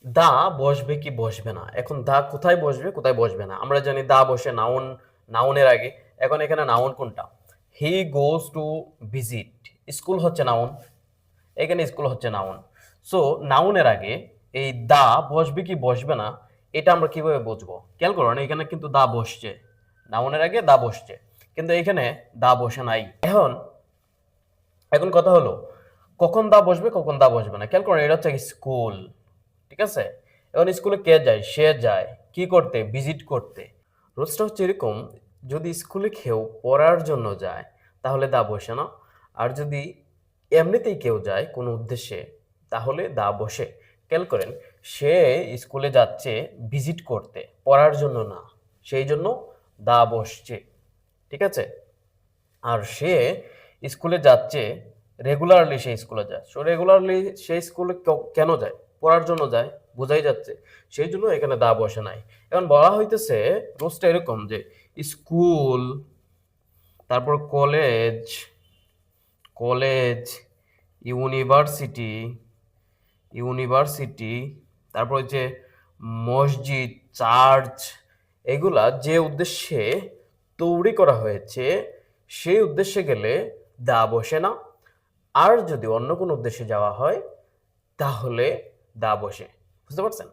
দা বসবে কি বসবে না, এখন দা কোথায় বসবে কোথায় বসবে না আমরা জানি। দা বসে নাউন, নাউনের আগে। এখন এখানে নাউন কোনটা? হি গোজ টু ভিজিট, স্কুল হচ্ছে নাউন, এখানে স্কুল হচ্ছে নাউন। সো নাউনের আগে এই দা বসবে কি বসবে না, এটা আমরা কিভাবে বুঝবো? খেয়াল করুন, এখানে কিন্তু দা বসছে, নাউনের আগে দা বসছে, কিন্তু এখানে দা বসে নাই। এখন এখন কথা হলো, কখন দা বসবে কখন দা বসবে না। খেয়াল করুন, এটা হচ্ছে স্কুল, ঠিক আছে? এখন স্কুলে কে যায়? সে যায় কি করতে? ভিজিট করতে। রোজটা হচ্ছে এরকম, যদি স্কুলে কেউ পড়ার জন্য যায় তাহলে দা বসে না, আর যদি এমনিতেই কেউ যায় কোনো উদ্দেশ্যে তাহলে দা বসে। খেয়াল করেন, সে স্কুলে যাচ্ছে ভিজিট করতে, পড়ার জন্য না, সেই জন্য দা বসছে, ঠিক আছে? আর সে স্কুলে যাচ্ছে রেগুলারলি, সে স্কুলে যায়। সো রেগুলারলি সে স্কুলে কেন যায়? পড়ার জন্য যায়, বোঝাই যাচ্ছে। সেই জন্য এখানে দা বসে নাই। এখন বলা হইতেছে রোজটা এরকম যে স্কুল, তারপর কলেজ, কলেজ, ইউনিভার্সিটি, ইউনিভার্সিটি, তারপর হচ্ছে মসজিদ, চার্চ, এগুলা যে উদ্দেশ্যে তৈরি করা হয়েছে সেই উদ্দেশ্যে গেলে দা বসে না। আর যদি অন্য কোনো উদ্দেশ্যে যাওয়া হয় তাহলে দা বসে। বুঝতে পারছেন?